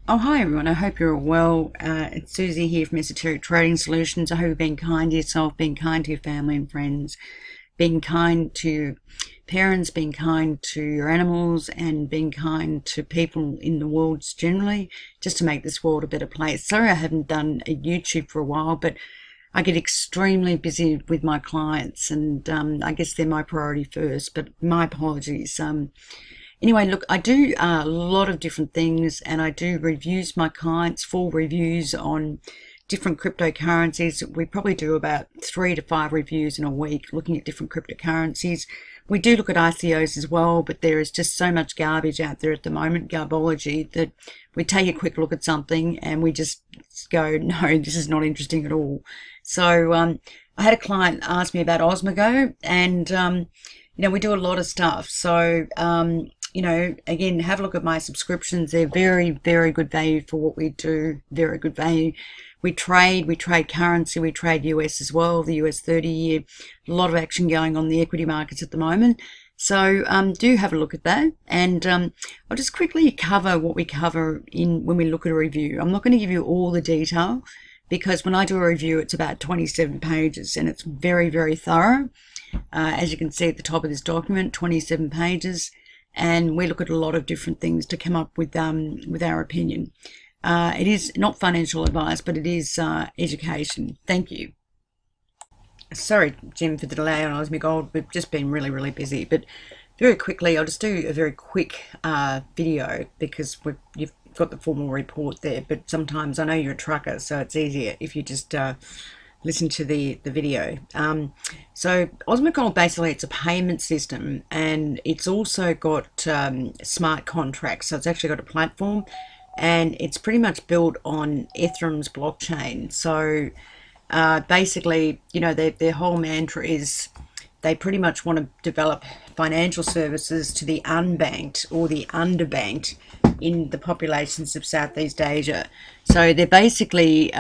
Oh, hi everyone. I hope you're all well. It's Susie here from Esoteric Trading Solutions. I hope you've been kind to yourself, being kind to your family and friends, being kind to parents, being kind to your animals, and being kind to people in the world generally, just to make this world a better place. Sorry I haven't done a YouTube for a while, but I get extremely busy with my clients, and I guess they're my priority first, but my apologies. Anyway, look, I do a lot of different things, and I do reviews, my clients, full reviews on different cryptocurrencies. We probably do about 3 to 5 reviews in a week looking at different cryptocurrencies. We do look at ICOs as well, but there is just so much garbage out there at the moment, garbology, that we take a quick look at something and we just go, no, this is not interesting at all. So I had a client ask me about OmiseGO, and we do a lot of stuff. So again, have a look at my subscriptions. They're very, very good value for what we do. Very good value. We trade currency. We trade US as well, the US 30-year. A lot of action going on the equity markets at the moment. So do have a look at that. And I'll just quickly cover what we cover when we look at a review. I'm not going to give you all the detail, because when I do a review, it's about 27 pages and it's very, very thorough. As you can see at the top of this document, 27 pages. And we look at a lot of different things to come up with our opinion. It is not financial advice, but it is education. Thank you. Sorry, Jim, for the delay on OmiseGO. We've just been really, really busy. But very quickly, I'll just do a very quick video, because you've got the formal report there. But sometimes I know you're a trucker, so it's easier if you just listen to the video. So OmiseGO, basically it's a payment system, and it's also got smart contracts. So it's actually got a platform, and it's pretty much built on Ethereum's blockchain. So basically, their whole mantra is they pretty much want to develop financial services to the unbanked or the underbanked in the populations of Southeast Asia. So they're basically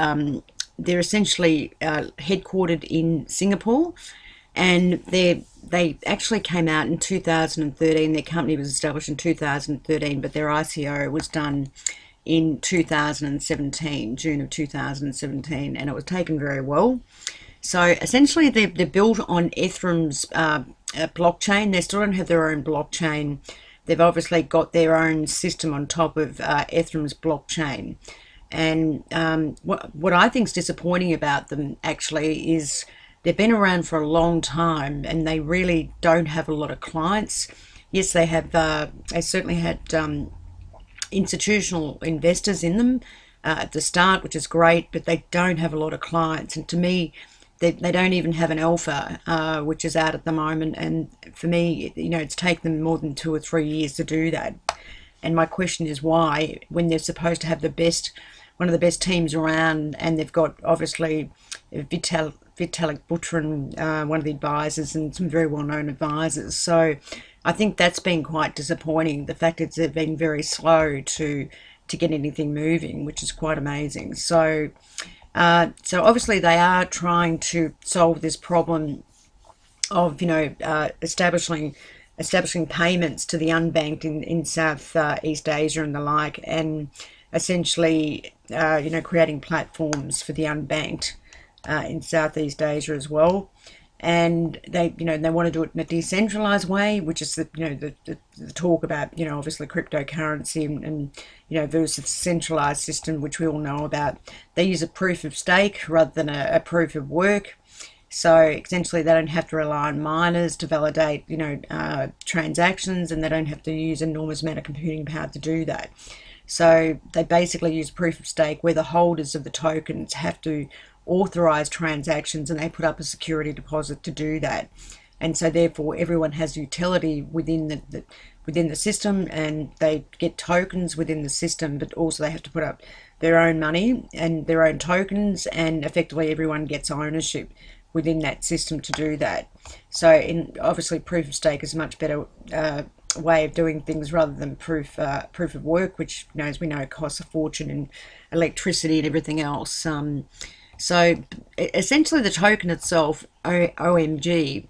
they're essentially headquartered in Singapore, and they actually came out in 2013. Their company was established in 2013, but their ICO was done in 2017, June of 2017, and it was taken very well. So essentially they're built on Ethereum's blockchain. They still don't have their own blockchain. They've obviously got their own system on top of Ethereum's blockchain. And what I think is disappointing about them actually is they've been around for a long time, and they really don't have a lot of clients. Yes, they have. They certainly had institutional investors in them at the start, which is great, but they don't have a lot of clients. And to me, they don't even have an alpha, which is out at the moment. And for me, it's taken them more than 2 or 3 years to do that. And my question is why, when they're supposed to have one of the best teams around, and they've got obviously Vitalik Buterin, one of the advisors, and some very well-known advisors. So I think that's been quite disappointing. The fact is they've been very slow to get anything moving, which is quite amazing. So obviously they are trying to solve this problem of establishing payments to the unbanked in Southeast Asia and the like, and essentially creating platforms for the unbanked in Southeast Asia as well. And they want to do it in a decentralized way, which is the talk about obviously cryptocurrency and versus the centralized system, which we all know about. They use a proof of stake rather than a proof of work. So essentially they don't have to rely on miners to validate transactions, and they don't have to use an enormous amount of computing power to do that. So they basically use proof of stake, where the holders of the tokens have to authorize transactions, and they put up a security deposit to do that. And so therefore everyone has utility within the system, and they get tokens within the system, but also they have to put up their own money and their own tokens, and effectively everyone gets ownership within that system to do that. So obviously proof of stake is a much better way of doing things rather than proof of work, which as we know costs a fortune in electricity and everything else. So essentially the token itself, OMG,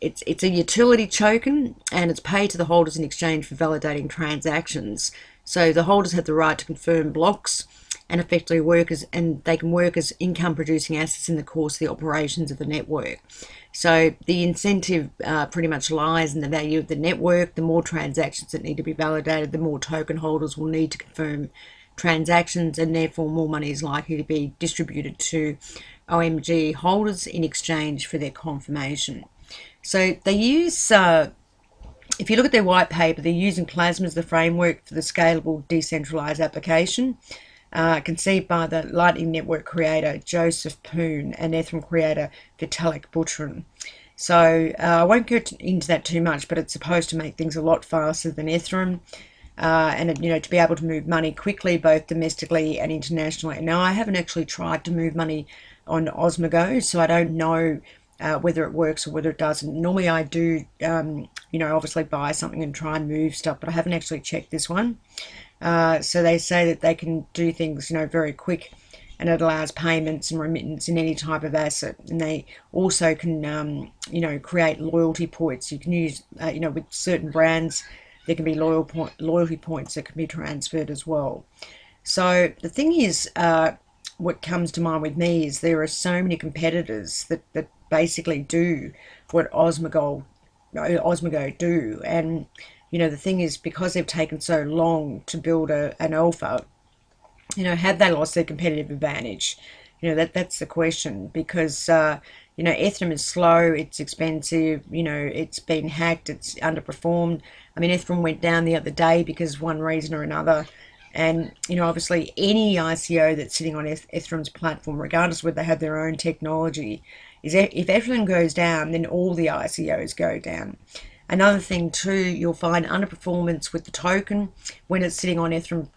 it's a utility token, and it's paid to the holders in exchange for validating transactions. So the holders have the right to confirm blocks and effectively they can work as income producing assets in the course of the operations of the network. So the incentive pretty much lies in the value of the network. The more transactions that need to be validated, the more token holders will need to confirm transactions, and therefore more money is likely to be distributed to OMG holders in exchange for their confirmation. So they use, if you look at their white paper, they're using Plasma as the framework for the scalable decentralized application, conceived by the Lightning Network creator Joseph Poon and Ethereum creator Vitalik Buterin. So I won't go into that too much, but it's supposed to make things a lot faster than Ethereum, and to be able to move money quickly, both domestically and internationally. Now, I haven't actually tried to move money on OmiseGO, so I don't know whether it works or whether it doesn't. Normally I do, obviously buy something and try and move stuff, but I haven't actually checked this one. So they say that they can do things, very quick, and it allows payments and remittance in any type of asset. And they also can, create loyalty points. You can use, with certain brands, there can be loyalty points that can be transferred as well. So the thing is, what comes to mind with me is there are so many competitors that basically do what OmiseGO do. And, the thing is, because they've taken so long to build an alpha, have they lost their competitive advantage? That's the question, because, Ethereum is slow, it's expensive, it's been hacked, it's underperformed. I mean, Ethereum went down the other day because one reason or another. And, obviously any ICO that's sitting on Ethereum's platform, regardless of whether they have their own technology, is if everything goes down, then all the ICOs go down. Another thing too, you'll find underperformance with the token when it's sitting on Ethereum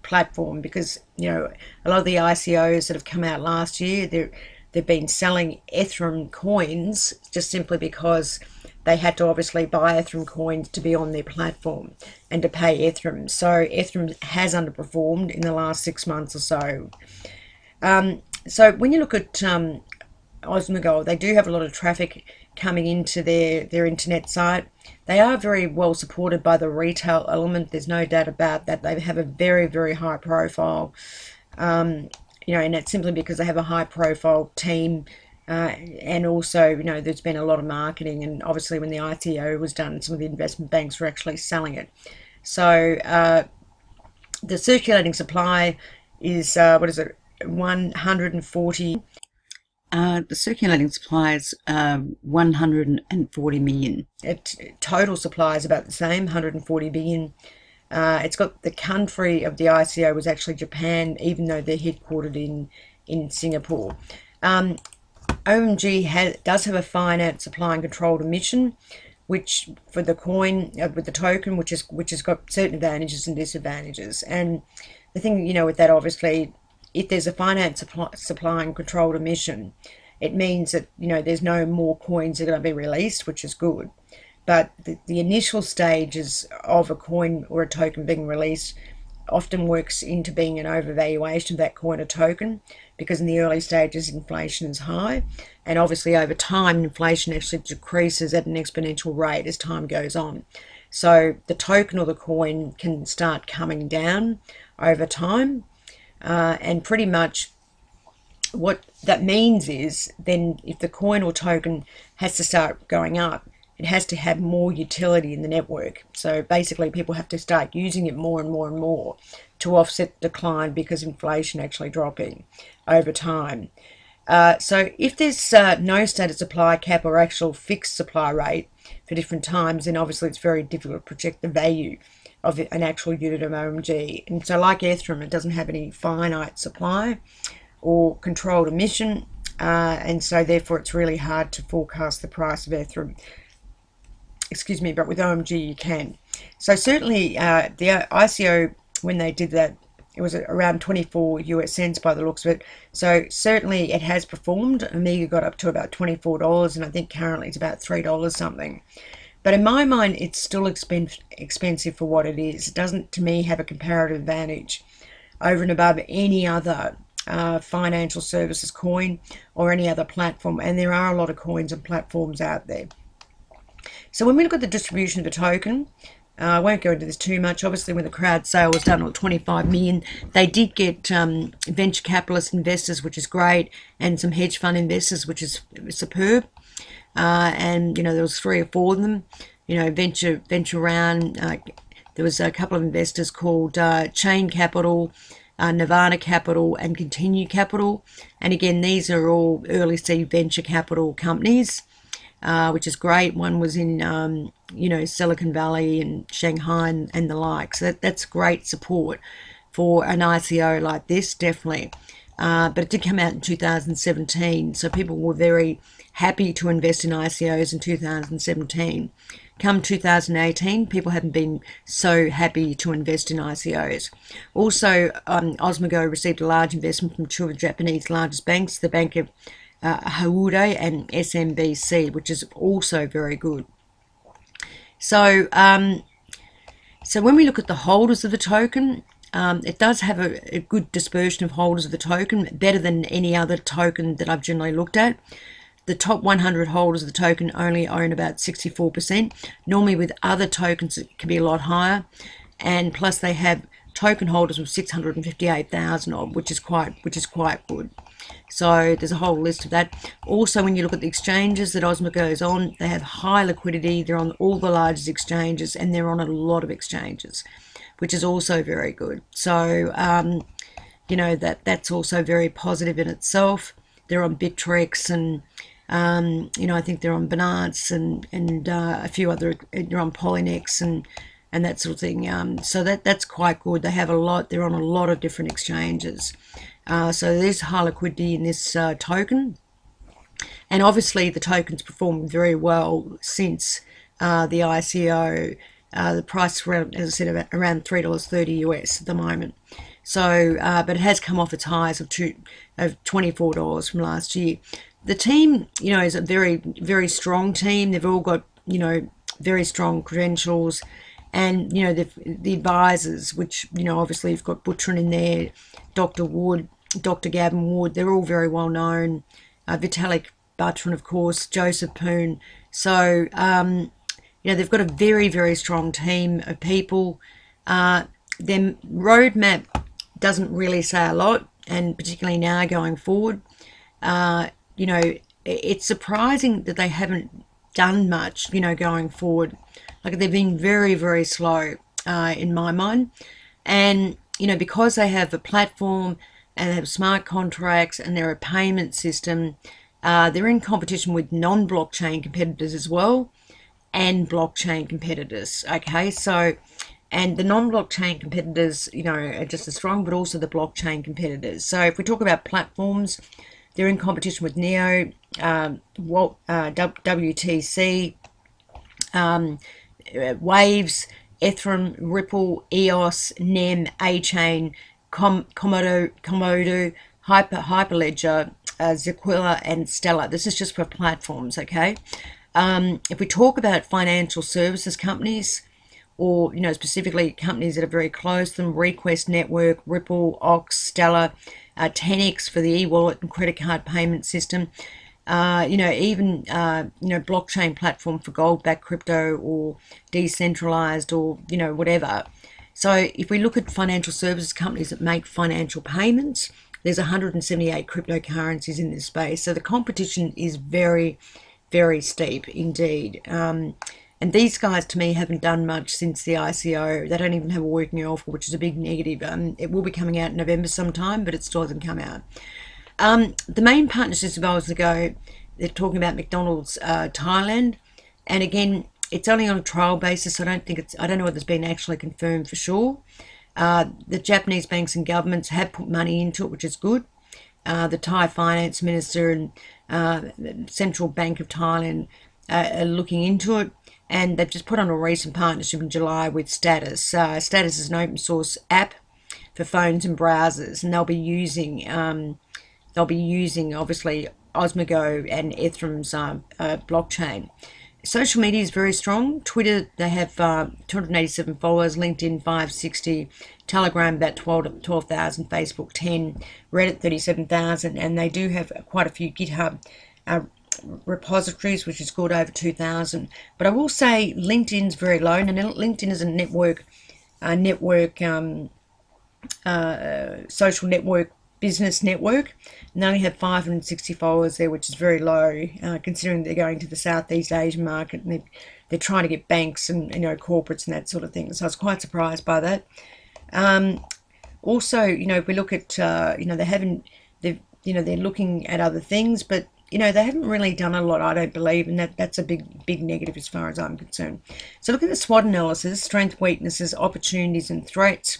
platform, because, a lot of the ICOs that have come out last year, they've been selling Ethereum coins just simply because they had to obviously buy Ethereum coins to be on their platform and to pay Ethereum. So Ethereum has underperformed in the last 6 months or so. So when you look at OmiseGO, they do have a lot of traffic coming into their internet site. They are very well supported by the retail element. There's no doubt about that. They have a very, very high profile, and that's simply because they have a high profile team. And also, there's been a lot of marketing, and obviously when the ICO was done, some of the investment banks were actually selling it. So the circulating supply is, 140. The circulating supply is 140 million. Total supply is about the same, 140 billion. It's got the country of the ICO was actually Japan, even though they're headquartered in Singapore. OMG does have a finite supply and controlled emission, which for the coin with the token, which has got certain advantages and disadvantages. And the thing, with that, obviously, if there's a finite supply and controlled emission, it means that, there's no more coins that are going to be released, which is good. But the initial stages of a coin or a token being released often works into being an overvaluation of that coin or token, because in the early stages inflation is high, and obviously over time inflation actually decreases at an exponential rate as time goes on. So the token or the coin can start coming down over time. And pretty much what that means is then if the coin or token has to start going up, it has to have more utility in the network. So basically people have to start using it more and more and more to offset decline, because inflation actually dropping over time. So if there's no stated supply cap or actual fixed supply rate for different times, then obviously it's very difficult to project the value of an actual unit of OMG. And so like Ethereum, it doesn't have any finite supply or controlled emission, and so therefore it's really hard to forecast the price of Ethereum. Excuse me, but with OMG you can. So certainly the ICO, when they did that, it was around 24 US cents by the looks of it. So certainly it has performed. Omega got up to about $24, and I think currently it's about $3 something. But in my mind, it's still expensive for what it is. It doesn't, to me, have a comparative advantage over and above any other financial services coin or any other platform. And there are a lot of coins and platforms out there. So when we look at the distribution of the token, I won't go into this too much. Obviously, when the Crowdsale was done at 25 million, they did get venture capitalist investors, which is great, and some hedge fund investors, which is superb. And there was 3 or 4 of them. Venture round. There was a couple of investors called Chain Capital, Nirvana Capital, and Continue Capital. And again, these are all early seed venture capital companies, which is great. One was in Silicon Valley and Shanghai and the like. So that's great support for an ICO like this, definitely. But it did come out in 2017, so people were very happy to invest in ICOs in 2017. Come 2018, people haven't been so happy to invest in ICOs. Also, OmiseGO received a large investment from 2 of the Japanese largest banks, the Bank of Hawaii and SMBC, which is also very good. So, so when we look at the holders of the token, it does have a good dispersion of holders of the token, better than any other token that I've generally looked at. The top 100 holders of the token only own about 64%. Normally with other tokens it can be a lot higher, and plus they have token holders with 658,000 odd, which is quite good. So there's a whole list of that. Also, when you look at the exchanges that OmiseGO is on, they have high liquidity. They're on all the largest exchanges, and they're on a lot of exchanges, which is also very good. So that's also very positive in itself. They're on Bittrex and I think they're on Binance and a few other. They're on Polynex and that sort of thing. So that's quite good. They have a lot. They're on a lot of different exchanges. So there's high liquidity in this token, and obviously the token's performed very well since the ICO. The price, around, as I said, around $3.30 US at the moment. So, but it has come off its highs of $24 from last year. The team, is a very, very strong team. They've all got, very strong credentials, and the advisors, which obviously you've got Butrin in there, Dr. Wood, Dr. Gavin Wood. They're all very well known. Vitalik Buterin, of course, Joseph Poon. So, they've got a very, very strong team of people. Their roadmap doesn't really say a lot, and particularly now going forward, it's surprising that they haven't done much, going forward. Like, they've been very, very slow in my mind. And, because they have a platform and they have smart contracts and they're a payment system, they're in competition with non-blockchain competitors as well, and blockchain competitors. Okay, so, and the non-blockchain competitors, are just as strong, but also the blockchain competitors. So if we talk about platforms, they're in competition with Neo, WTC, Waves, Ethereum, Ripple, EOS, NEM, A-Chain, Komodo, Hyperledger, Zequilla, and Stellar. This is just for platforms, okay? If we talk about financial services companies, or specifically companies that are very close to them, Request Network, Ripple, Ox, Stellar, 10x for the e-wallet and credit card payment system, even blockchain platform for gold-backed crypto or decentralized or whatever. So if we look at financial services companies that make financial payments, there's 178 cryptocurrencies in this space. So the competition is very, very steep indeed. And these guys, to me, haven't done much since the ICO. They don't even have a working offer, which is a big negative. It will be coming out in November sometime, but it still hasn't come out. The main partnerships of OmiseGO, they're talking about McDonald's Thailand. And again, it's only on a trial basis. I don't know whether it's been actually confirmed for sure. The Japanese banks and governments have put money into it, which is good. The Thai finance minister and Central Bank of Thailand are looking into it. And they've just put on a recent partnership in July with Status. Status is an open source app for phones and browsers, and they'll be using obviously OmiseGO and Ethereum's blockchain. Social media is very strong. Twitter, they have 287 followers, LinkedIn 560, Telegram about 12,000, Facebook 10, Reddit 37,000, and they do have quite a few GitHub repositories, which is good, over 2,000. But I will say LinkedIn's very low. And LinkedIn is a social network, business network, and they only have 560 followers there, which is very low, considering they're going to the Southeast Asian market and they're trying to get banks and corporates and that sort of thing. So I was quite surprised by that. Also, if we look at they're looking at other things, but they haven't really done a lot, I don't believe, and that's a big negative as far as I'm concerned. So look at the SWOT analysis: strength, weaknesses, opportunities, and threats.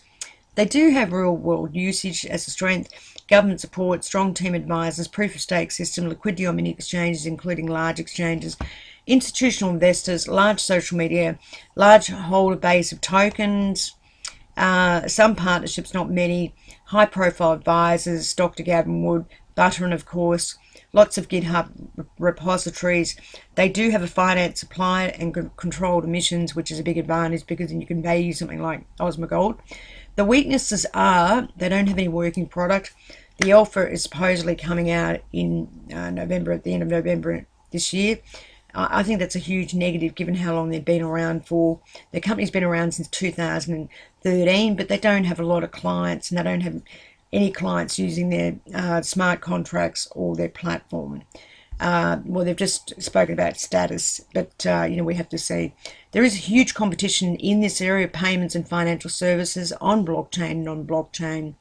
They do have real-world usage as a strength: government support, strong team advisors, proof-of-stake system, liquidity on many exchanges, including large exchanges, institutional investors, large social media, large holder base of tokens, some partnerships, not many, high-profile advisors, Dr. Gavin Wood, Butterin, of course, lots of GitHub repositories. They do have a finance supply and controlled emissions, which is a big advantage because then you can value something like OmiseGO. The weaknesses are they don't have any working product. The alpha is supposedly coming out in November, at the end of November this year. I think that's a huge negative given how long they've been around for. The company's been around since 2013, but they don't have a lot of clients, and they don't have any clients using their smart contracts or their platform. Well, they've just spoken about status, but we have to see. There is huge competition in this area of payments and financial services on blockchain and non-blockchain.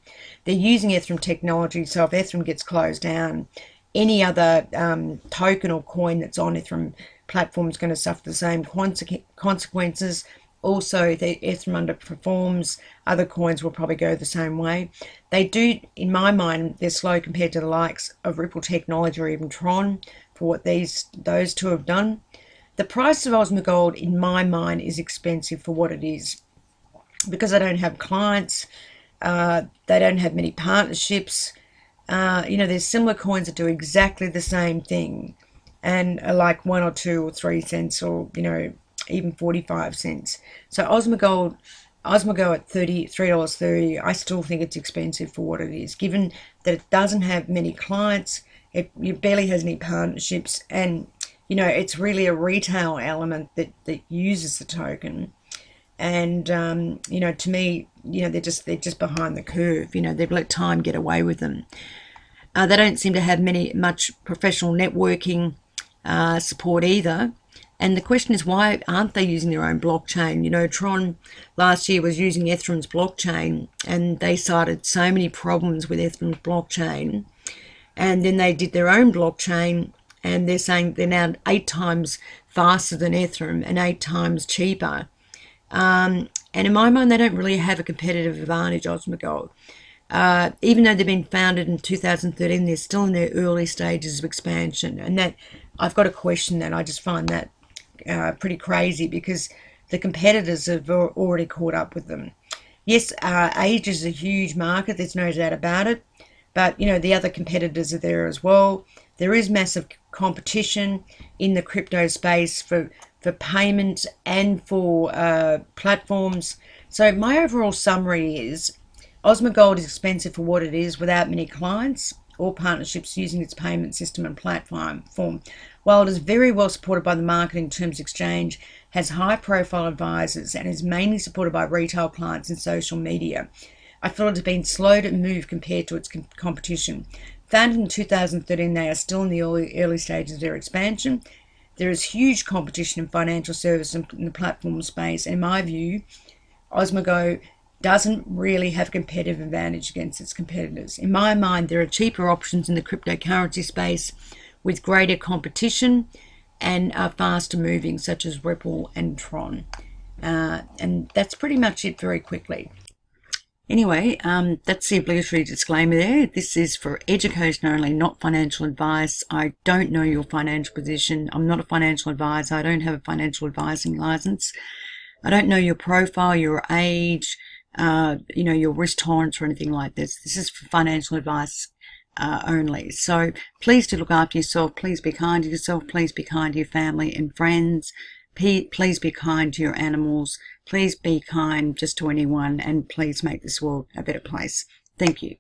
They're using Ethereum technology, so if Ethereum gets closed down, any other token or coin that's on Ethereum platform is going to suffer the same consequences. Also, if Ethereum underperforms, other coins will probably go the same way. They do, in my mind, they're slow compared to the likes of Ripple Technology or even Tron for what those two have done. The price of OmiseGO, in my mind, is expensive for what it is because they don't have clients, they don't have many partnerships. There's similar coins that do exactly the same thing and are like 1 or 2 or 3 cents or, even 45 cents. So OmiseGO at $33.30, I still think it's expensive for what it is, given that it doesn't have many clients, it barely has any partnerships, and it's really a retail element that uses the token. And to me, they're just behind the curve. They've let time get away with them. They don't seem to have much professional networking support either. And the question is, why aren't they using their own blockchain? Tron last year was using Ethereum's blockchain, and they cited so many problems with Ethereum's blockchain. And then they did their own blockchain, and they're saying they're now 8 times faster than Ethereum and 8 times cheaper. And in my mind, they don't really have a competitive advantage, OmiseGO. Even though they've been founded in 2013, they're still in their early stages of expansion. And that I've got to question that. I just find that pretty crazy because the competitors have already caught up with them. Yes, age is a huge market, there's no doubt about it, but the other competitors are there as well. There is massive competition in the crypto space for payments and for platforms. So my overall summary is OmiseGO is expensive for what it is without many clients or partnerships using its payment system and platform. While it is very well supported by the market in terms of exchange, has high-profile advisors, and is mainly supported by retail clients and social media, I feel it has been slow to move compared to its competition. Founded in 2013, they are still in the early stages of their expansion. There is huge competition in financial services in the platform space, and in my view, OmiseGO doesn't really have competitive advantage against its competitors. In my mind, there are cheaper options in the cryptocurrency space with greater competition and are faster moving, such as Ripple and Tron. And that's pretty much it very quickly. Anyway, that's the obligatory disclaimer there. This is for education only, not financial advice. I don't know your financial position. I'm not a financial advisor. I don't have a financial advising license. I don't know your profile, your age, your risk tolerance or anything like this. This is for financial advice only. So please do look after yourself. Please be kind to yourself. Please be kind to your family and friends. Please be kind to your animals. Please be kind just to anyone, and please make this world a better place. Thank you.